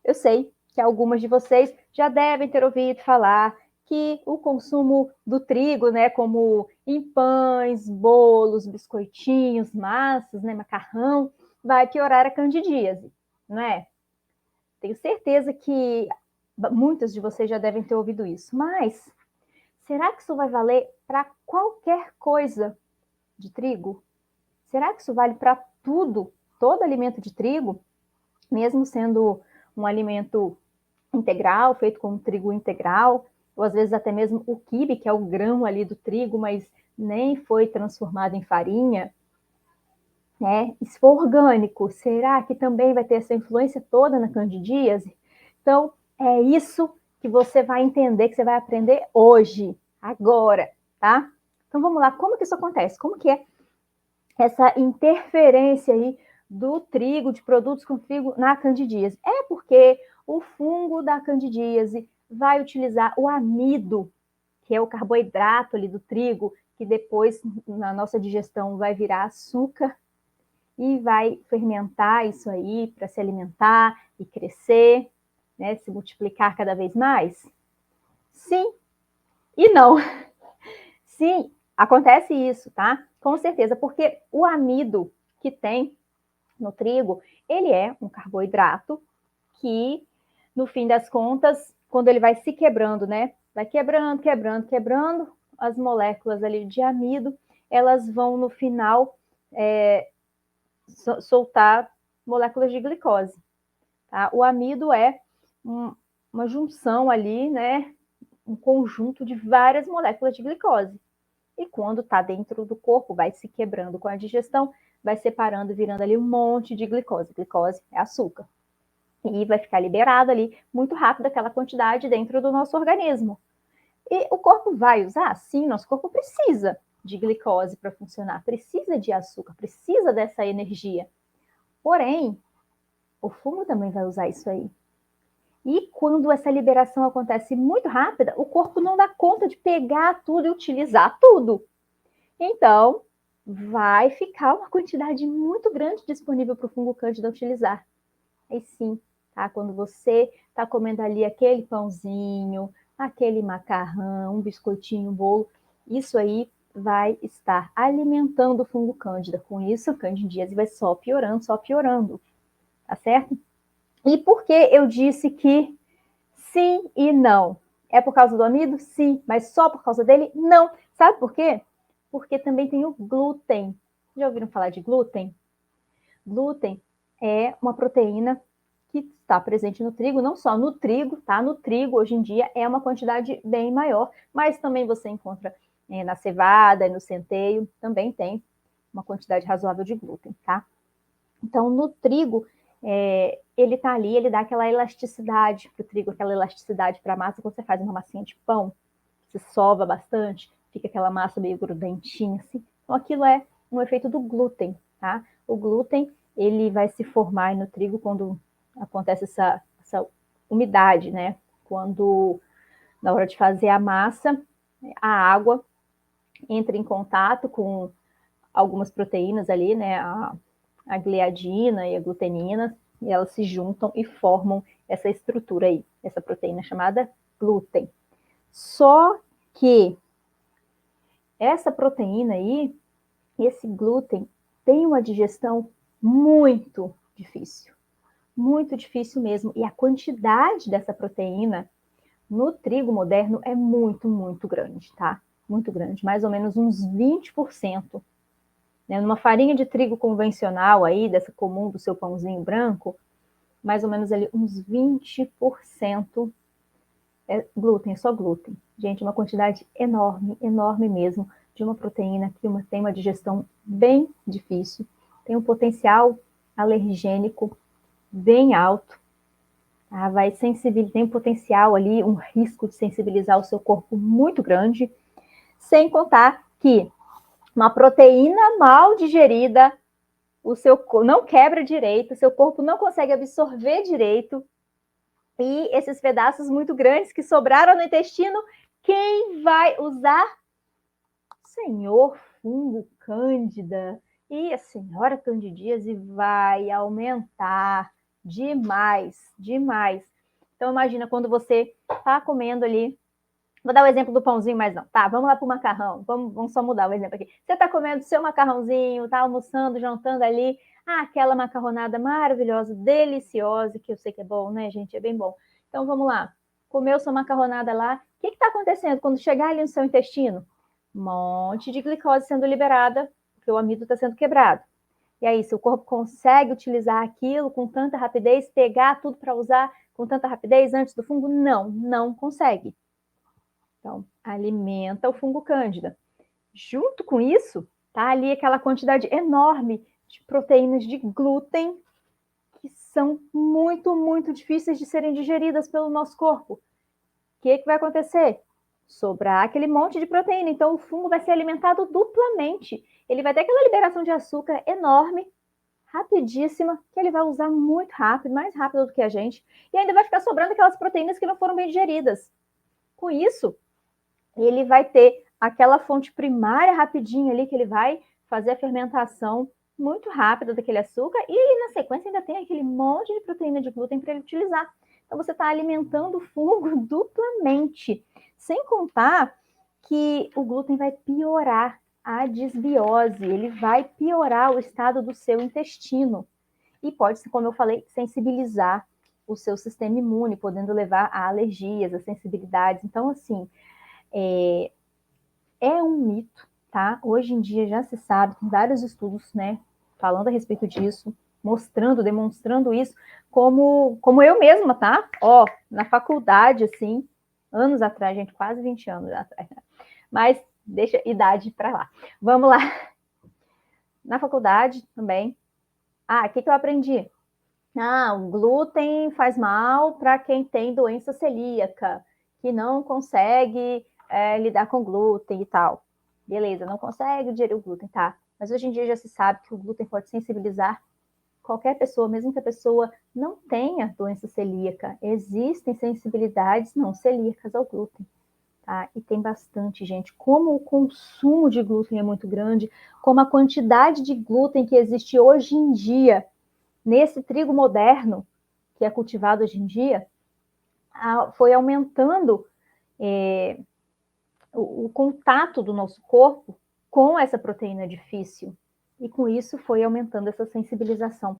Eu sei que algumas de vocês já devem ter ouvido falar que o consumo do trigo, né, como em pães, bolos, biscoitinhos, massas, né, macarrão, vai piorar a candidíase, não é? Tenho certeza que muitas de vocês já devem ter ouvido isso, mas será que isso vai valer para qualquer coisa de trigo? Será que isso vale para tudo, todo alimento de trigo, mesmo sendo um alimento integral, feito com trigo integral, ou às vezes até mesmo o quibe, que é o grão ali do trigo, mas nem foi transformado em farinha, né? E se for orgânico, será que também vai ter essa influência toda na candidíase? Então, é isso que você vai entender, que você vai aprender hoje, agora, tá? Então, vamos lá, como que isso acontece? Como que é essa interferência aí do trigo, de produtos com trigo na candidíase? É porque o fungo da candidíase vai utilizar o amido, que é o carboidrato ali do trigo, que depois na nossa digestão vai virar açúcar e vai fermentar isso aí para se alimentar e crescer, né, se multiplicar cada vez mais? Sim e não. Sim, acontece isso, tá? Com certeza, porque o amido que tem no trigo, ele é um carboidrato que, no fim das contas, quando ele vai se quebrando, né? Vai quebrando, quebrando, quebrando, as moléculas ali de amido, elas vão, no final, soltar moléculas de glicose. Tá? O amido é uma junção ali, né? Um conjunto de várias moléculas de glicose. E quando está dentro do corpo, vai se quebrando com a digestão, vai separando, virando ali um monte de glicose. Glicose é açúcar. E vai ficar liberado ali muito rápido aquela quantidade dentro do nosso organismo. E o corpo vai usar? Sim, nosso corpo precisa de glicose para funcionar, precisa de açúcar, precisa dessa energia. Porém, o fungo também vai usar isso aí. E quando essa liberação acontece muito rápida, o corpo não dá conta de pegar tudo e utilizar tudo. Então, vai ficar uma quantidade muito grande disponível para o fungo cândida utilizar. Aí sim, tá? Quando você está comendo ali aquele pãozinho, aquele macarrão, um biscoitinho, um bolo, isso aí vai estar alimentando o fungo cândida. Com isso, a candidíase vai só piorando, tá certo? E por que eu disse que sim e não? É por causa do amido? Sim, mas só por causa dele? Não. Sabe por quê? Porque também tem o glúten. Já ouviram falar de glúten? Glúten é uma proteína que está presente no trigo, não só no trigo, tá? No trigo, hoje em dia, é uma quantidade bem maior, mas também você encontra na cevada, no centeio, também tem uma quantidade razoável de glúten, tá? Então, no trigo, ele tá ali, ele dá aquela elasticidade para o trigo, aquela elasticidade para a massa. Quando você faz uma massinha de pão, você sova bastante, fica aquela massa meio grudentinha, assim. Então, aquilo é um efeito do glúten, tá? O glúten, ele vai se formar no trigo quando acontece essa umidade, né? Quando, na hora de fazer a massa, a água entra em contato com algumas proteínas ali, né? A gliadina e a glutenina, e elas se juntam e formam essa estrutura aí, essa proteína chamada glúten. Só que essa proteína aí, esse glúten, tem uma digestão muito difícil mesmo. E a quantidade dessa proteína no trigo moderno é muito grande, tá? Muito grande, mais ou menos uns 20%. Né? Numa farinha de trigo convencional aí, dessa comum do seu pãozinho branco, mais ou menos ali uns 20% é glúten, só glúten. Gente, uma quantidade enorme mesmo, de uma proteína que tem uma digestão bem difícil, tem um potencial alergênico bem alto, tá? Tem um potencial ali, um risco de sensibilizar o seu corpo muito grande, sem contar que uma proteína mal digerida, o seu não quebra direito, o seu corpo não consegue absorver direito, e esses pedaços muito grandes que sobraram no intestino, quem vai usar? Senhor fungo cândida. E a senhora candidíase vai aumentar Demais, demais. Então, imagina quando você está comendo ali. Vou dar o exemplo do pãozinho, mas não. Tá, vamos lá para o macarrão. Vamos só mudar o exemplo aqui. Você está comendo seu macarrãozinho, está almoçando, jantando ali. Ah, aquela macarronada maravilhosa, deliciosa, que eu sei que é bom, né, gente? É bem bom. Então, vamos lá. Comeu sua macarronada lá. O que está acontecendo quando chegar ali no seu intestino? Um monte de glicose sendo liberada, porque o amido está sendo quebrado. E aí, seu corpo consegue utilizar aquilo com tanta rapidez, pegar tudo para usar com tanta rapidez antes do fungo? Não, não consegue. Então, alimenta o fungo cândida. Junto com isso, tá ali aquela quantidade enorme de proteínas de glúten que são muito, muito difíceis de serem digeridas pelo nosso corpo. O que vai acontecer? Sobrar aquele monte de proteína. Então, o fungo vai ser alimentado duplamente. Ele vai ter aquela liberação de açúcar enorme, rapidíssima, que ele vai usar muito rápido, mais rápido do que a gente, e ainda vai ficar sobrando aquelas proteínas que não foram bem digeridas. Com isso, ele vai ter aquela fonte primária rapidinho ali, que ele vai fazer a fermentação muito rápida daquele açúcar, e ele, na sequência, ainda tem aquele monte de proteína de glúten para ele utilizar. Então, você está alimentando o fungo duplamente. Sem contar que o glúten vai piorar a desbiose, ele vai piorar o estado do seu intestino. E pode, como eu falei, sensibilizar o seu sistema imune, podendo levar a alergias, a sensibilidades. Então, assim, é um mito, tá? Hoje em dia já se sabe, tem vários estudos, né, falando a respeito disso, mostrando, demonstrando isso, como eu mesma, tá? Ó, na faculdade, assim, anos atrás, gente, quase 20 anos atrás, né? Mas deixa a idade para lá. Vamos lá. Na faculdade também. Ah, o que eu aprendi? Ah, o glúten faz mal para quem tem doença celíaca, que não consegue lidar com glúten e tal. Beleza, não consegue digerir o glúten, tá? Mas hoje em dia já se sabe que o glúten pode sensibilizar qualquer pessoa, mesmo que a pessoa não tenha doença celíaca. Existem sensibilidades não celíacas ao glúten, tá? E tem bastante, gente. Como o consumo de glúten é muito grande, como a quantidade de glúten que existe hoje em dia nesse trigo moderno que é cultivado hoje em dia, foi aumentando o contato do nosso corpo com essa proteína difícil. E com isso foi aumentando essa sensibilização